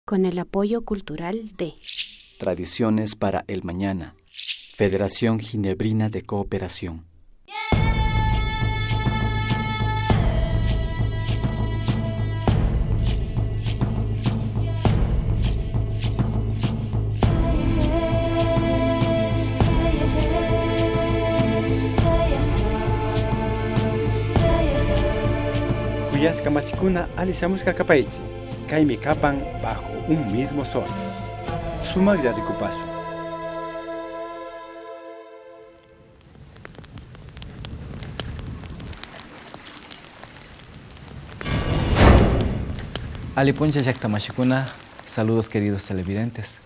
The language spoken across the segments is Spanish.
Con el apoyo cultural de Tradiciones para el Mañana, Federación Ginebrina de Cooperación. Kuyas kamasikuna alisamos kakapaichi, kaimi kapan bajo un mismo sol. Sumak yarikupasu. Alipuncha Yaktamashikuna, saludos queridos televidentes.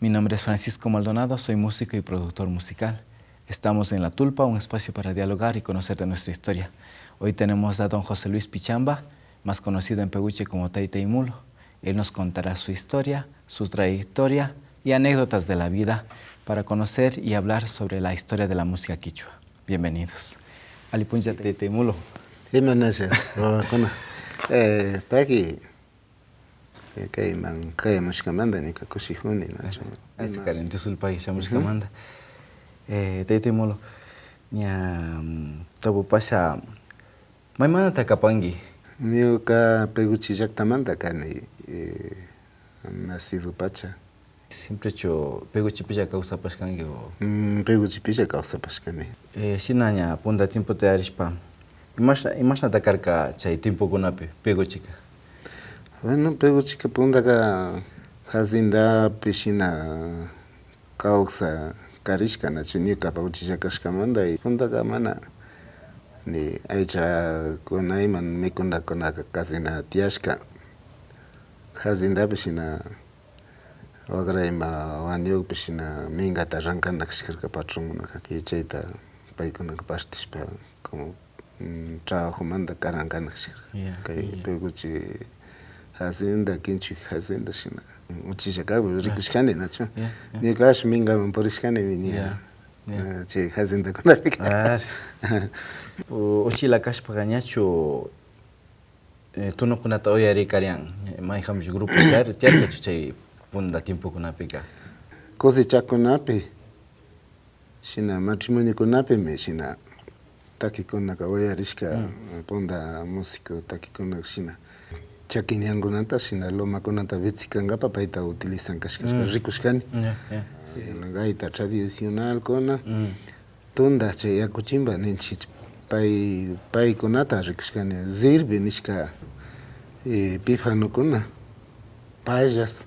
Mi nombre es Francisco Maldonado, soy músico y productor musical. Estamos en La Tulpa, un espacio para dialogar y conocer de nuestra historia. Hoy tenemos a don José Luis Pichamba, más conocido en Pehuche como Taytay Mulo. Él nos contará su historia, su trayectoria y anécdotas de la vida para conocer y hablar sobre la historia de la música quichua. Bienvenidos. Alipuncha Taytay Mulo. Pagi kay mushkamanda ni kakushihuni nacho. Ese cariño sul país mushkamanda. Taytay Mulo. Nya tabu pasa maimana takapangi. Niuka Peguchi Yaktamanda kani nacido pacha. Siempre hecho Peguchi pilla causa paskangi o Peguchi pilla causa paskangi. Sinanya punda tiempo te arispa. Imagina takarka chay tiempo kunapi Peguchika. Bueno, Peguchika punda ka hazinda piscina causa karishka nacho niuka Peguchi Yakashkamanda y punda ka mana ni aicha kunayman mikunakuna kasina tiashka hazinda piscina wagrayma wanyuq piscina mingata rankana kashkarka patrunkunaka chayta paykunaka pastishpa como trabajomanta karankana kashkarka kay Peguchi hacienda kinchik hacienda shina uchillakapi rikushkani nacho ñukash mingaman purishkani ña chay haciendakunapi Uchila kashpaqa ñachu tunukunata uyarikarían mayjamish grupo tiarkachu chay punda tiempokunapika cosechakunapi shina matrimoniokunapimi shina takikunaka uyarishka punda músico takikunaka shina chakiñankunata shina lomakunata vetzikankapak payta utilizan kashkashka rikushkani gaita tradicionalkuna tunda chay yakuchimba ninchik paykunata rikushkani zirbi nishka pifanukuna payas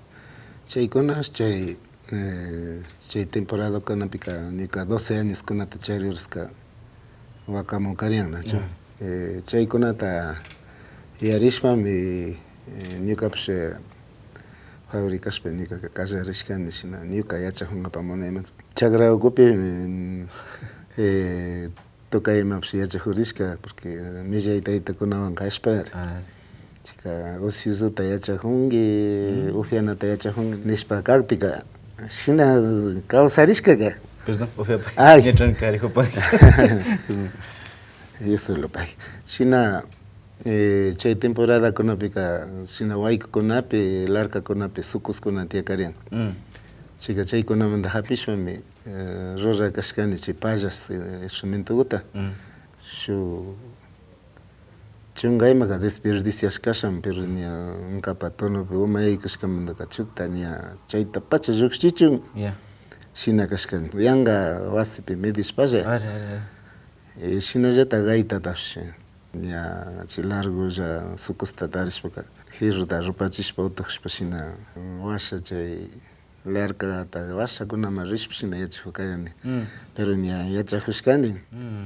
chaykunash chay temporada kunapika ñuka 12 años kunata chayriurashka wakamunkarían nacho chaykunata yarishpami ñukapish fabricashpa ñuka kallarishkani shina ñuka yachakunkapak munayman chagra ukupi tukaymapish yachakurishka porque millay taytakunawan kashpa chika ociosuta yachakunki upianata yachakunki nishpa kakpika shina kawsarishkaka perdón upiapa ñachon karijupa eso lo pay shina chay temporada kunapika shina waykukunapi larkakunapi sukuskuna tiakarian chika chaykunamanta hapishpami rurakashkani chay payas instrumentukuta shu chunkaymaka desperdiciashkashan pero ña unkapa tonopi umaykushkamantaka chuta ña chayta pacha llukshichun shina kashkani yanka wasipi medishpalla shinallatak gaitatapish ña chay largolla sukusta tarishpaka jirruta rupachishpa utukashpa shina washa chay larkata washakunaman rishpa shina yachakjarkani pero ña yachakushkani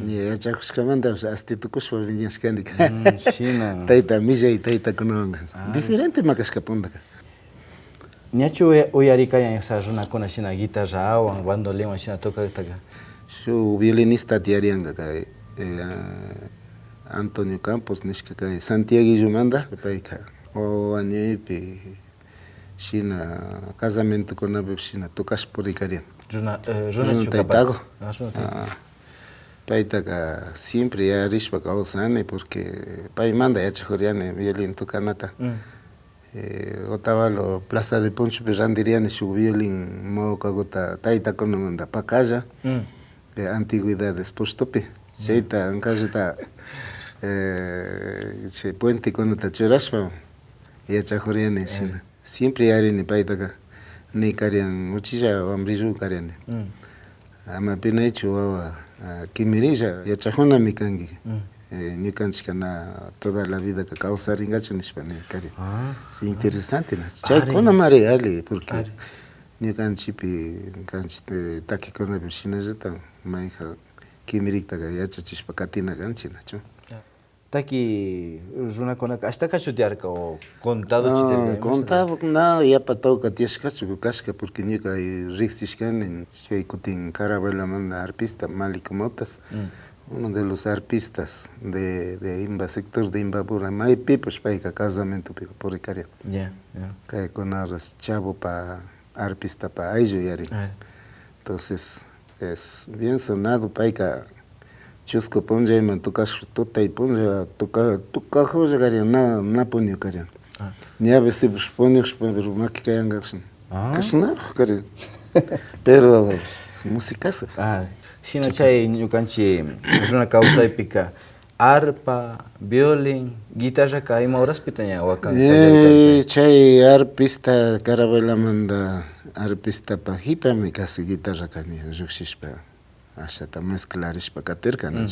ña yachakushkamantapish astitukushpa viñashkani shina tayta millay taytakunawan diferente makashka pundaka ñachu uyarikarían runakuna shina guitarrawan bandolinwan shina tokaktaka shu violinista tiarianka kay Antonio Campos nishka kay Santiaguillumanta payka wañuypi shina casamentokunapi shina tukashpa purikarian runa taytaku paytaka siempre yarishpa kawsani porque paymanta yachakuriani violin tukanata Otavalo Plaza de Poncho randirían su violín moca taita con manda pacaya antigüedades postope cheita en casa che puente con ta choraspa y chajoriane siempre hay ni paita ni carian muchilla ambrizu cariane ama pina hecho kimirija ya chajona mi kangi ni canchicana toda la vida que causa ringacho ni hispane cari sí interesante na chay con amare ale porque ni canchipi canchite taki con la piscina jeta maija kimirikta ga ya chachispa katina canchina cho Taki runa con hasta cachutearca o contado chiste. Contado no ya patau katiashkachu kashka porque ni kai rixishkan en chay kutin carabela manda arpista Malik Motas. Uno de los arpistas de Imba, sector de Imbabura, mai pipos paika casamento pico por icaria. Ya. Que con arras chavo pa arpista pa ayo yari. Entonces es bien sonado paika chusco ponja y man tocas tota y ponja toca joya carian na ponio carian. Ni a veces pues ponio pues rumaki kayan garsin. Kasna carian. Pero musicaza. Sina chay ñukanchi runa causa épica arpa, violín, guitarra ka ima horas pitaña waka. Chay arpista carabela manda arpista pa hipa mi casi guitarra kani juxispa. Hasta ta mezclarishpa katerka na.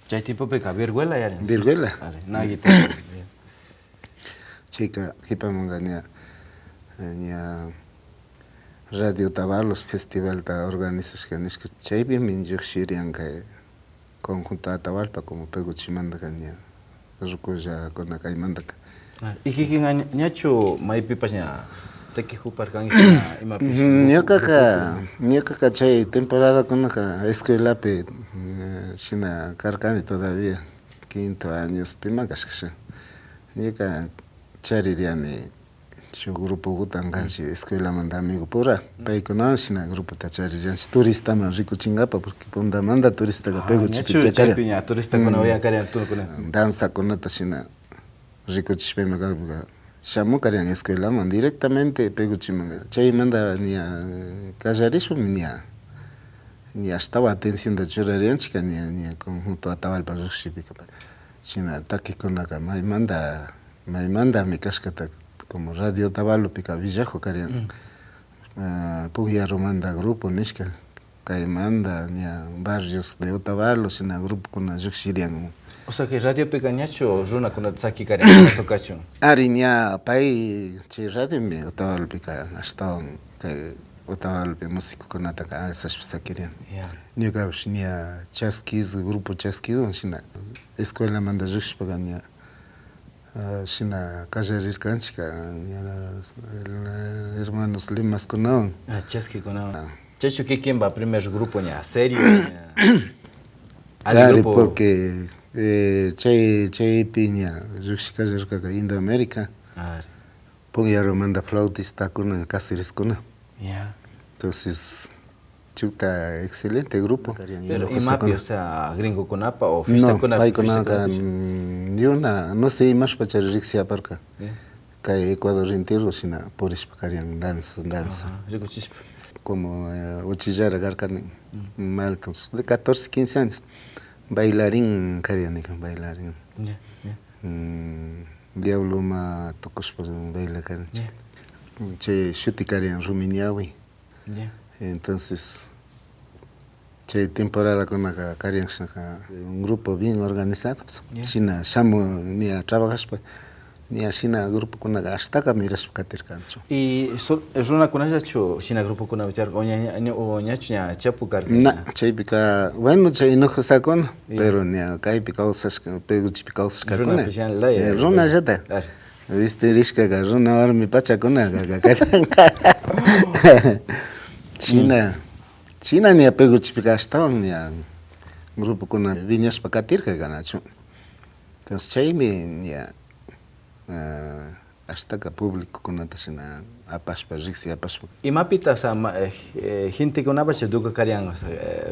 Chay tipo peka virguela ya. Virguela. Na guitarra. Chica hipa mangania nia Radio Tavalos Festival ta organizas que chay bien min juxirian que conjunto Atahualpa como pego chimanda kanya rukoja con akaimanda. Iki ñacho mai pipaña teki jupar kan ima pis. Niaka chay temporada con ka escuela pe shina karkani todavía 5 años pimagas que niaka chaririani su grupo gutangansi escuela manda amigo pura pai conocina grupo tacharijan turista man rico chingapa porque ponda manda turista ga pego chipiña turista con oya karian tur con danza con natashina rico chispema ga shamu karian escuela man directamente pego chimanga chay manda nia cajarismo ni estaba atención de chorarian chica ni conjunto Atahualpa rushipika china taki con la mai manda mi cascata como Radio Otavalo pica Villajo carian Pugia Romanda grupo nishka kai manda nia barrios de Otavalo sina grupo con juxirian. O sea que radio pequeñacho runa con tsaki carian tocacho. Ariña pai che radio me Otavalo pica hasta que Otavalo pe músico con ataka esas sakirian. Ni gabs nia chaskiz grupo chaskiz sina escuela manda juxpagania Sina Cajarir Canchica, hermanos Limas Conao. Chesky Conao. Checho, ¿quién va primer grupo ya? ¿Serio? Claro, porque Chay Piña, Juxi Cajarir Caga, Indoamérica. Ponía Romanda flautista con Cáceres Cona. Entonces, chuta, excelente grupo. Pero Imapi, o sea, gringo con APA o fiesta con APA. No, con APA, no sé más para Rixia Parca. Que Ecuador entero, sino por espacarian danza. Como Uchillara Garcani, Malcos, de 14, 15 años. Bailarín, carianic, bailarín. Diablo ma tocos por baila carian. Che, shuti carian, Ruminiawi. Entonces, temporada con la Karian, un grupo bien organizado. China, Shamo, ni a trabajas, ni a China, grupo con la Aztaca, miras Catercancho. ¿Y es una con esa China, grupo con la Vitar, o ñachuña, chapucar? No, Chaipica, bueno, Chay no Josacon, pero ni a Caipica, Peguchipicaus, Cacona. Runa Jata. Viste, Rishka, Runa, Armi Pachacona, China ni apego chipica estaban ni a grupo con viñas para catirca ganacho. Entonces chaime ni a hasta que público con atasina a paspa rixi a paspa. Y mapita sa gente con abache duca carian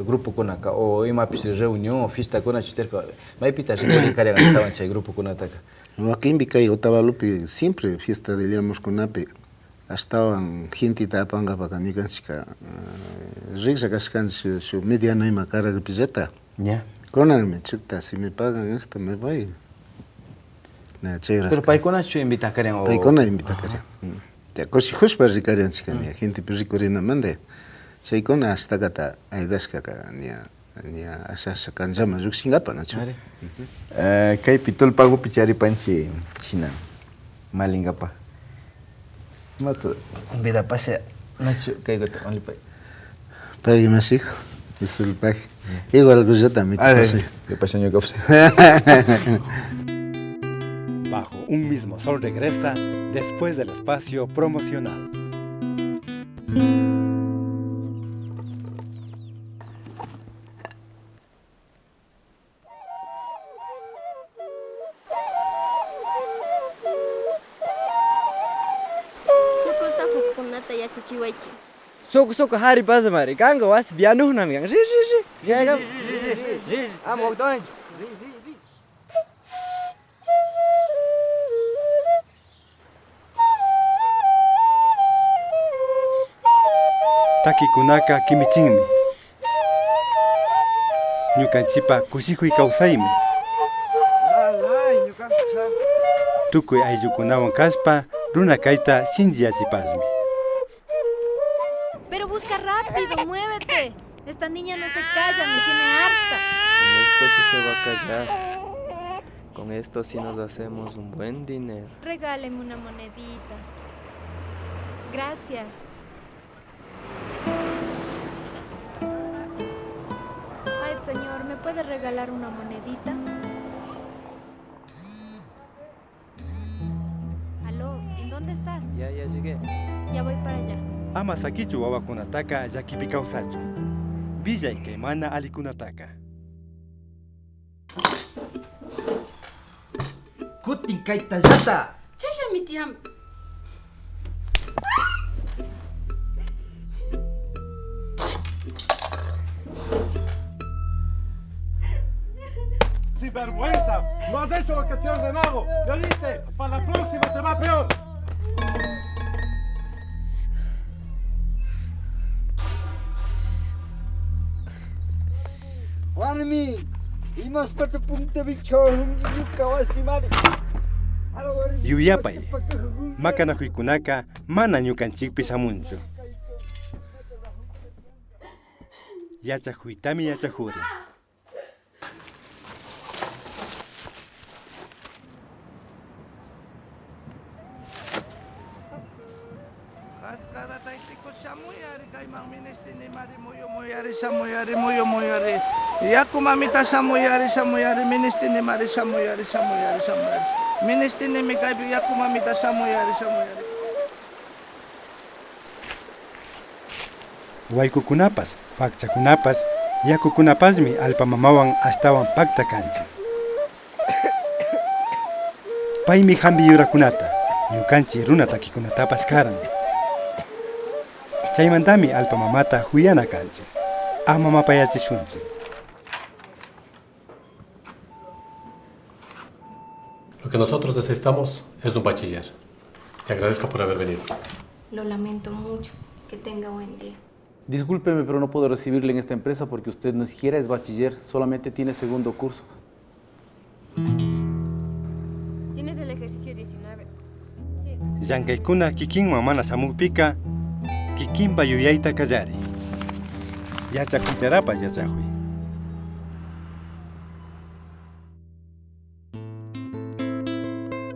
grupo con acá o imapis reunión o fiesta con a chiterca. Mapita se con carian estaban chay grupo con ataca. Aquí en Vicay, Otavalupi, siempre fiesta de Llamuskunapi, estaban gente tapanga para Nikanchika, Rixa Cascan, su mediano y macara de pizeta. Ya. Conanme, chuta, si me pagan esto, me voy. Pero Paikona se invita a Paikona invita a te cosi huspa ricarian chicania, gente ricorina mande. Se icona hasta gata, aidasca, nia asasa kanjama zuxingapa, nacho. Kay pitol pago pichari panchi China. Malingapa. Mato. Convida pase. Nacho, kay goto only pai. Pague más hijo. Es el pague. Igual que yo también. ¿Qué pasa, señor Gopse? Bajo un mismo sol regresa después del espacio promocional. Sukusta fukunata yachachiwaichi. Sok hari bazamari. Ganga was bianu nami gang. Ri. Jagam. Ri. Am ogdoin. Ri. Takikunaka kimichinmi. Ñukanchipa kushihuy kawsaymi. Tukuy ayllukunawan kashpa runa kayta shinchiyachipasmi. Pero busca rápido, muévete. Esta niña no se calla, me tiene harta. Con esto sí se va a callar. Con esto sí nos hacemos un buen dinero. Regáleme una monedita. Gracias. Ay, señor, ¿me puede regalar una monedita? Aló, ¿en dónde estás? Ya llegué. Ya voy para allá. Ama sakichu wawakunataka llakipi kawsachu. Villa y Caimana alikunataka. Kutin kaita yata. Chaya mi tiam. ¡Sinvergüenza! ¡No has hecho lo que te he ordenado! ¿Me oíste? ¡Para la próxima te va peor! Wanmi. Imas pata punta bicho hungi yukawasimari. Yuyapay, makanakuykunaka mana ñukanchikpi samunchu. Yachakuytami yachajurin. Yaku mamita samuyari ministini mari samuyari ministini mi kaipi yaku mamita samuyari. Waykukunapas, fakchakunapas, yakukunapasmi alpamamawan astawan pakta kanchi. Paymi hambi yurakunata, ñukanchi runa takikunatapas karan. Chaymantami alpamamata huyana kanchi. Amamapayachishunchi. Lo que nosotros necesitamos es un bachiller. Te agradezco por haber venido. Lo lamento mucho. Que tenga buen día. Discúlpeme, pero no puedo recibirle en esta empresa porque usted ni siquiera es bachiller, solamente tiene segundo curso. Tienes el ejercicio 19. Sí. Yankaykuna kikin mamana samupika, kikinpa yuyayta kallari. Yachakuytarapas yachajuy.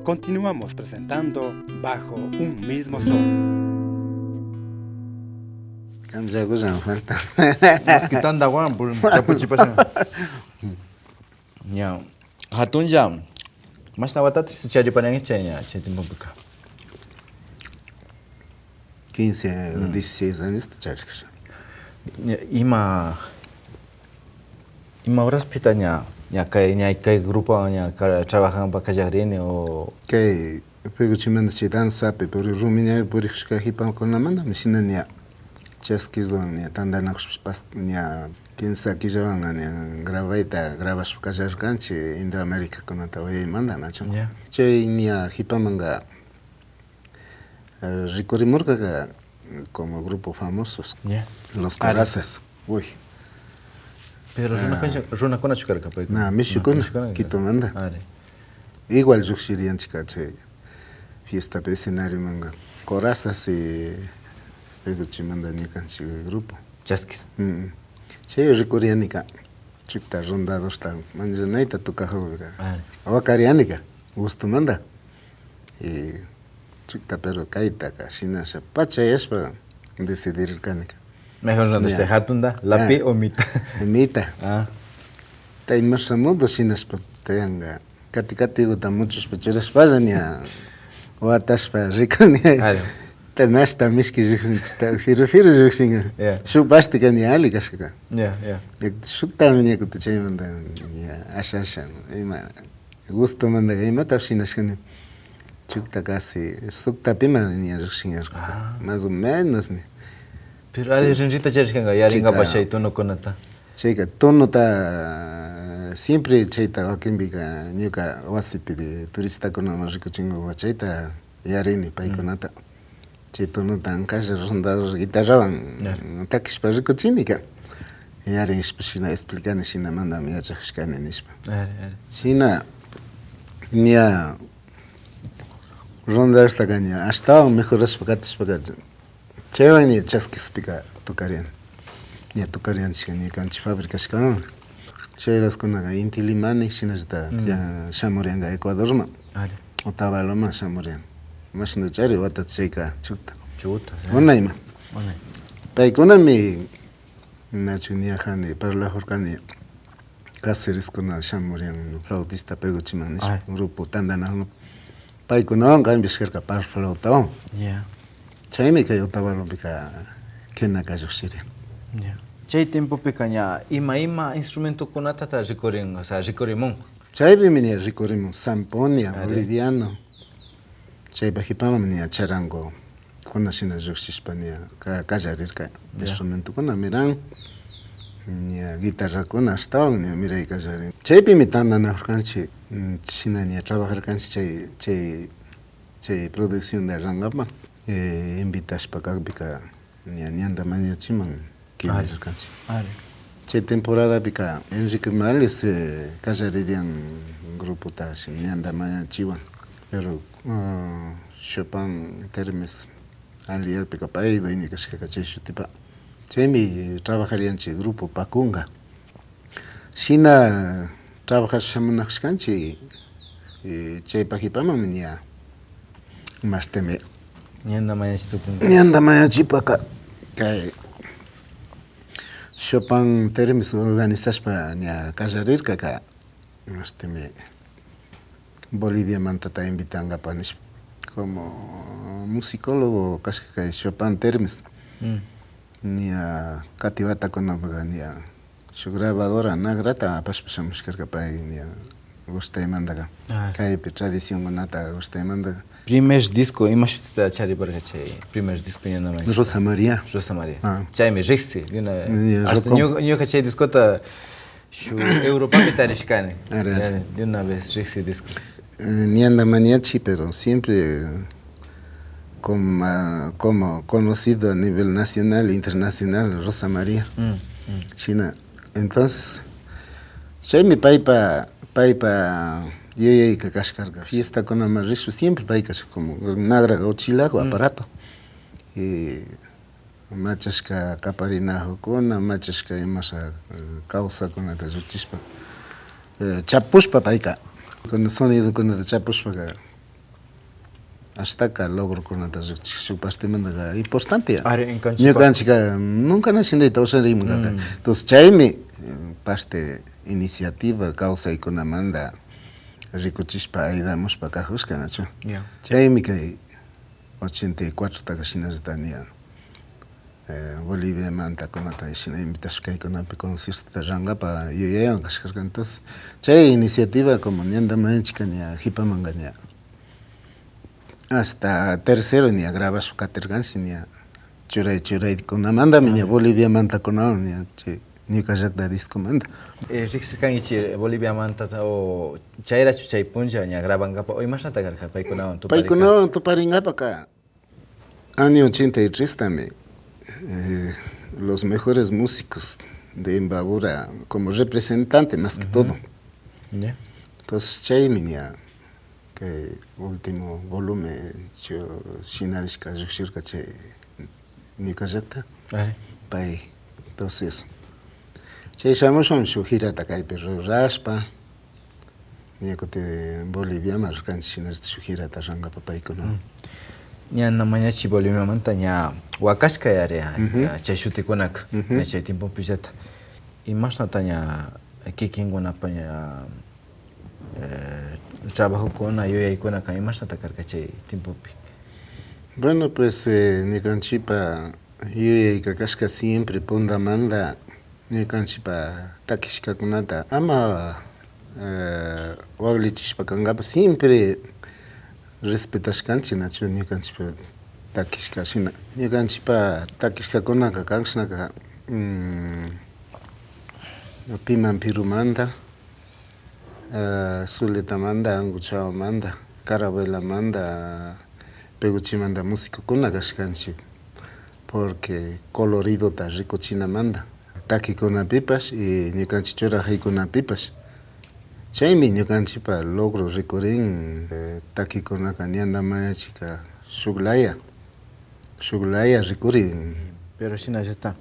Continuamos presentando Bajo un mismo sol. Falta. Mas quitando agua por chapuchipa. Ya. Hatun jam. Mas na batata se chari panang chanya, chetimbumbuka. 15 o 16 años te charcas. Ima horas pitanya, ya kay grupo ya trabajan para callarine o que pego chimando chidan sape por ruminya por hipan con la manda, me sinanya. Český zlom, tanda na pas, Piensa que ya van a grabas callarganchi Indoamérica con ata hoy manda nacho. Che ni a hipamanga Ricorimurga como grupo famosos. Los Corazas. Uy. Pero runa con chukar kapay. Na Michikun Quito manda. Igual juxirian chica che fiesta pe escenario manga. Corazas y Peguchi manda ni canchi grupo. Chasquis. Che ricorianica. Chukta rondado está. Manjanaita tukahoga. Awakarianica. Gusto manda. Y chukta pero kaita ka shinasha pacha yaspa decidir canica. Mejor donde esté hatunda, lapi o mita. Mita. Tai masamudo sinaspa tayanga. Kati gusta muchos pechuras pasania. O atas pa ricania. Tenasta miski firu juxinga. Shupasti kani ali kasika. Shukta menia kutu chaymanda asha. Ima gusto manda ima tafshinashkani. Chukta casi sukta pima ni juxinga. Más o menos ni. Pero ali renjita cheshkanga yaringa pashay tono konata. Cheka tono ta siempre cheita wakimbiga nyuka wasipi de turista kono mariko chingo wachaita yarini paikonata. Chetono tan kasha rondados guitarraban takis pariko chinika. Yarin spesina explicane shina manda mi achashkane nispa. Shina nia ronda esta gaña hasta mejor respetos para Chewa ni chasquis pica tocarían. Ni tocarían ni canchi fábricas can. Cheras con la intilimani chinas da ya shamorianga Ecuador ma. Otaba lo más shamorian. Más no chari wata cheika chuta. Una ima. Paikuna mi nachunia hani para la horcani. Cáceres con la shamorian flautista peguchiman grupo tandana. Paikuna cambio cerca para flautao. Chaymi que yo estaba lógica que na calle Siria. Chay tiempo pequeña ima instrumento con atata recorren, o sea, recorrimon. Chay vimini recorrimon samponia boliviano. Chay bajipama menia charango. Con asina Hispania callarirka instrumento con miran. Nia guitarra con hasta nia mirai callarir. Chay pimitanda na horcanchi china nia trabajar canchi chay producción de rangapa. Invitas para acá ni anda mañana chiman que me alcance. Che temporada pica Enrique Morales casarirían grupo tas ni anda mañana chivan. Pero Chopin termes aliar pica paido y ni que se caché tipa. Che mi trabajarían che grupo Pacunga. Sina trabajas chamanas canchi che pajipama menia más teme. Nianda maya chitukun. Nianda maya chipaka. Kay Chopin termes organizas para nia casarir kaka. Me Bolivia mantata invitanga panis como musicólogo casi que Chopin termes. Nia cativata con la nia su grabadora na grata pasamos que para nia gusta mandaga. Kay tradición gonata gusta mandaga. Primer disco, imagínate chari para que primer disco ya no más. Rosa María. Chay me rexti, hasta yo que chay disco ta su Europa metarishkane. De una vez rexti disco. Ni anda maniachi, pero siempre como conocido a nivel nacional e internacional, Rosa María. China. Entonces, chay mi paipa yo que cascarga fiesta con amarrizo siempre paicas como nagra gauchilago aparato y machasca caparinajo con machasca y masa causa con la chispa chapuspa paica con el sonido con el chapuspa hasta que logro con la supastimanda importante yo canchica nunca nací de todos en entonces chaime parte iniciativa causa y con amanda Rico chispa ahí damos para acá jusca nacho. Chaimi que 84 takashinas dania Bolivia manta con ata ishina invitas que con ape consiste ranga para yo ya cascar entonces chay iniciativa como nianda manchica ni hipa mangania hasta tercero ni graba su catergan ni churay con amanda miña Bolivia manta con ni ñuka llaqta disco manda. Riqsisqankichik Bolivia manta o chayrachu chay puncha ña grabangapa o imashnata karqa paykunawan tuparika. Paykunawan tuparingapaqa año 83 también los mejores músicos de Imbabura como representante más que todo. Yeah. Entonces chaymi ña que último volumen yo shinarishka llushirka chay ñuka llaqta pay. Entonces chay shamushun shu girata kaypi rurashpa ñakuti Bolivia markanchik shinarishta shu girata rankapa paykuna. Ña namañachi Bolivia manta ña wakashka yarea chay shutikunaka ña chay tiempopi llata imashnata ña kikinkunapa ña trabajokuna yuyaykunaka imashnata karka chay tiempopi. Bueno, pues ñukanchikpa yuyayka kashka siempre pundamanta ñukanchikpa takishkakunata ama waklichishpa kankapak siempre respetashkanchik nachu ñukanchikpa takishka shina ñukanchikpa takishkakunaka kanshnaka Piman Pirumanta, Suletamanta, Anguchawamanta, Carabelamanta, Peguchimanta músicokuna kashkanchik porque colorido ta rikuchinamanta takikunapipash y ñukanchik churajaykunapipash chaymi ñukanchikpa logro rikurin takikunaka ñandamañachika shuklaya rikurin. Pero shinallata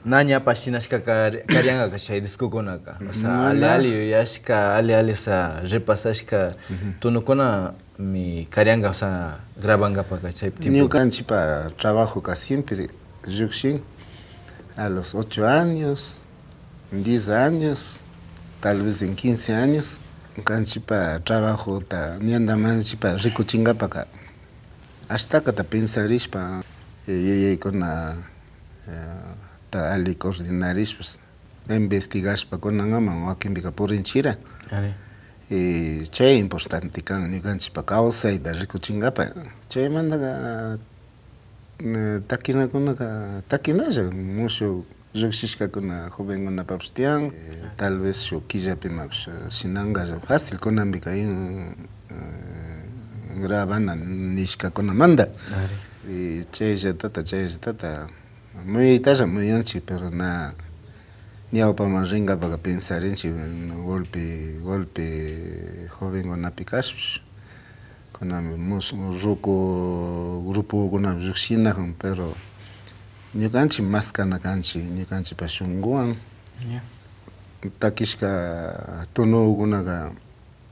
nañapa shinashka karyanka chay discokunaka o sea ali yuyashka ali o sea repasashka tunukuna mi karyanka o sea grabangapaka chay tiempo. Ñukanchikpa trabajo siempre llukshin a los 8 años, 10 años, tal vez en 15 años ñukanchikpa trabajo ta ñandamanchikpa rikuchinkapaka hastaka ta pensarishpa yuyaykuna ta ali coordinarishpas investigashpa kunangaman wakinpika purinchira y chay importante kan ñukanchikpa kawsayta rikuchinkapa chaymantaka takinakunaka takinalla mushuk llukshishkakuna jovenkunapapish tiyan tal vez shuk killapimapish shinanka fácil kunanpika grabana nishkakunamanta y chayllatata muyaytalla muyanchik pero na ñawpaman rinkapaka pensarinchik golpe jovenkunapi kashpish kunami ruku grupokunapi llukshinakun pero ñukanchik mas kana kanchik ñukanchikpa shunkuwan takishka tunukunaka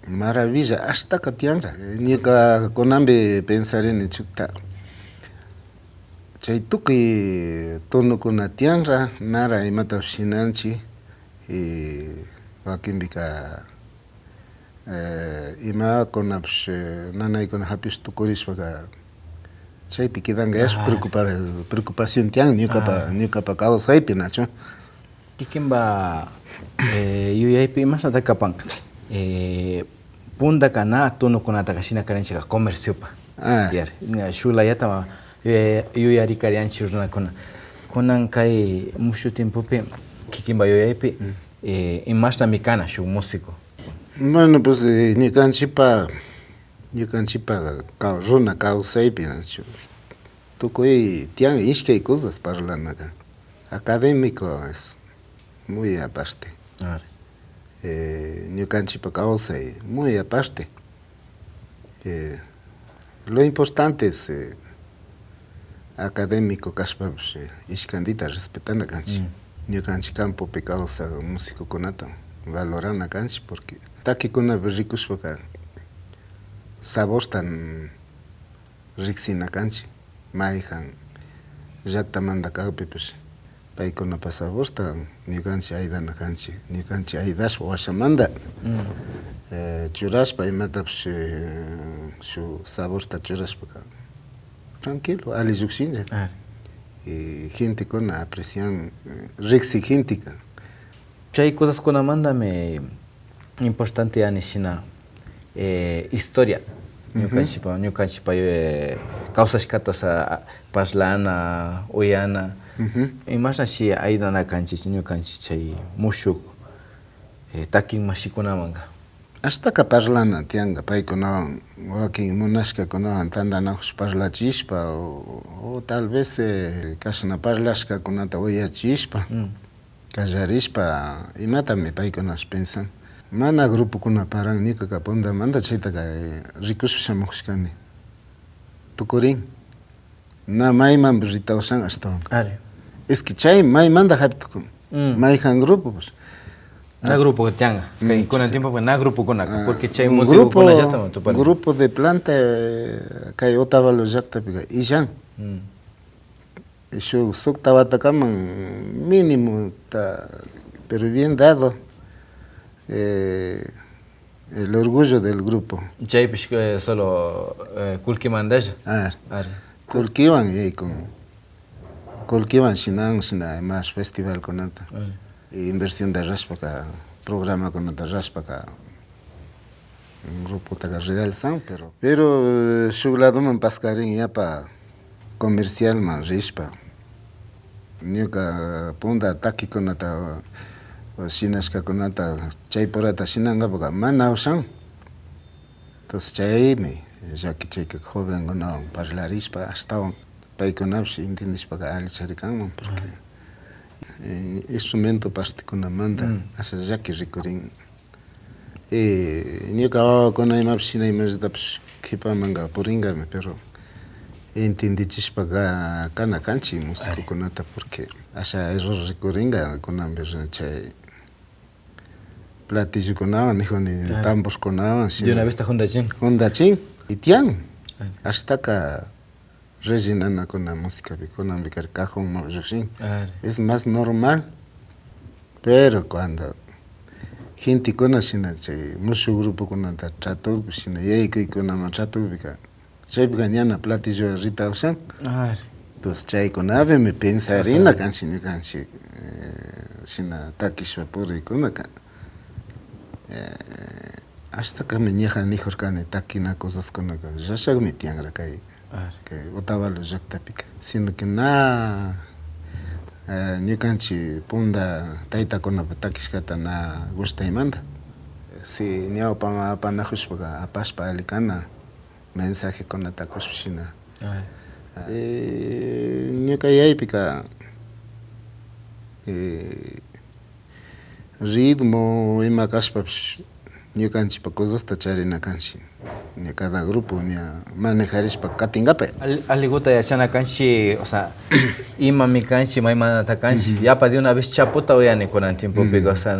maravilla hastaka tiyanra ñuka kunanpi pensarini chukta chay tukuy tunukuna tiyanra nara imatapish shinanchik y wakinpika imakunapish nanaykuna hapish tukurishpaka chaypi kidankayash preocupación tiyan ñukapa kawsaypi nachu kikinpa yuyaypi imashnata kapan puntaka na tunukunataka shina karanchika comerciopa shuk layata yuyarikaranchik runakuna kunan kay mushu tiempopi kikinpa yuyaypi imashnami kana shuk músico. Bueno, pues ñukanchikpa runa kawsaypi nachu tukuy tiyan ishkay cosas parlanaka académico es muy aparte ñukanchikpa kawsay muy aparte lo importante es académico kashpapish ishkantita respetana kanchik ñukanchik campopi kawsaq musicokunata valorana kanchik porque takikunapi rikushpaka sabortan riksina kanchik mayjan llaqtamanta kawpipish paykunapa saborta ñukanchik aydana kanchik ñukanchik aydashpa washamanta churashpa imatapish shu saborta churashpaka tranquilo ali llukshinlla y gentekuna aprecian riksik gentika chay cosaskunamantami importante yani shina historia ñukanchikpa kawsashkata parlana uyana Imashnashi aydana kanchis ñukanchis chay mushuk takin mashikunamanqa. Hasta parlana tianga paykunawan wakin munashkakunawan tandanakush parlachishpa o tal vez kashna parlashkakunata uyachishpa kallarishpa imatami paykunash pensan. Mana grupukuna paran ñukaqa pundamanta chaytaqa rikushpa shamushkani. Tukurin na mayman ritawshan ashtawan. Es que chay maymanta haptukun. Mayjan grupo pues. Na grupo tianga. Kay kunan tiempo pues na grupo kunaka porque chay músico kuna llata tu pan. Grupo de planta kay Otavalo llakta piga illan. Shu suktawata kaman mínimo ta pero bien dado. El orgullo del grupo. Chay pues solo kulkimandaya. Kulkiwan con Kulkiwan Shinang Shina más festival con ata. Inversión de raspaka, programa con ata raspaka. Un grupo taga real san, pero shuglado man pascarin ya pa comercial man rispa. Niuka punda taki con ata Shinashka con ata chay porata shinanga boga mana usan. Entonces chay me ya que chay que joven no parlarispa hasta paykunapish intendishpaqa allicharikanman porque instrumento pastikunamanta asha llaki rikurin ñuka wawakuna imapish hina imasllatapish qhipamanqa purinqami pero entendichishpaqa kana kanchik musicukunata porque asha error rikurinqa kunanpish chay platillokunawan nijuni tamborskunawan de una vez ta Hundachin y tian hasta rellenana con la música con el cajón es más normal pero cuando gente conoce mucho grupo con el trato sino y con el trato se ganan platillo rita usan entonces chay con ave me pensaría en la canción sina takishwa puri con acá hasta que me niegan ni jorcane takina cosas con acá ya se me tiangra que Otavalo llakta pika sino que na ñukanchik punda taytakunapi takishkata na gustaymanta si ñawpa apanajushpaqa apashpa alikana mensajekunata kushpishina ñuka yaypika ritmo ima kashpapish ñukanchikpa cosasta charina kanchik ni cada grupo ni manejarishpa katingape aliguta yachana kanchi o sea ima mi kanchi maymanta kanchi ya pa de una vez chaputa oyani kunan tiempo pico o sea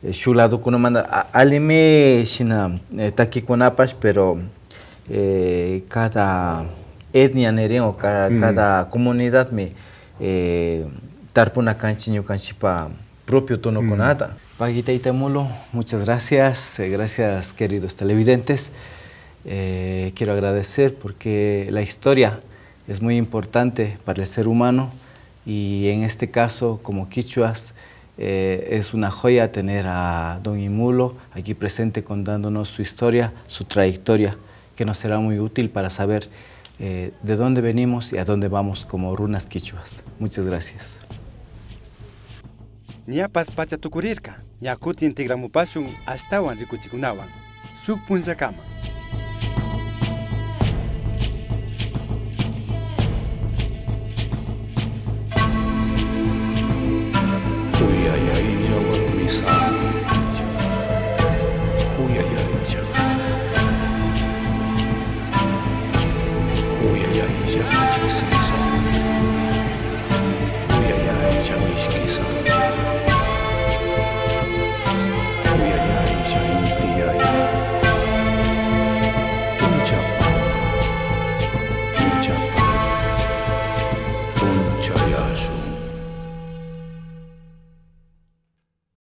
shulado kuno manda alime shina takikunapash pero cada etnia neren o cada comunidad me tarpuna kanchi ñukanchipa propio tono kunata. Paguita y Temulo, muchas gracias, gracias queridos televidentes. Quiero agradecer porque la historia es muy importante para el ser humano y en este caso como quichuas es una joya tener a don Imulo aquí presente contándonos su historia, su trayectoria, que nos será muy útil para saber de dónde venimos y a dónde vamos como runas quichuas. Muchas gracias. Ñapas pacha tukurirka, yakuti integramupashun astawan rikuchikunawan, suk punchakama. Uyayay,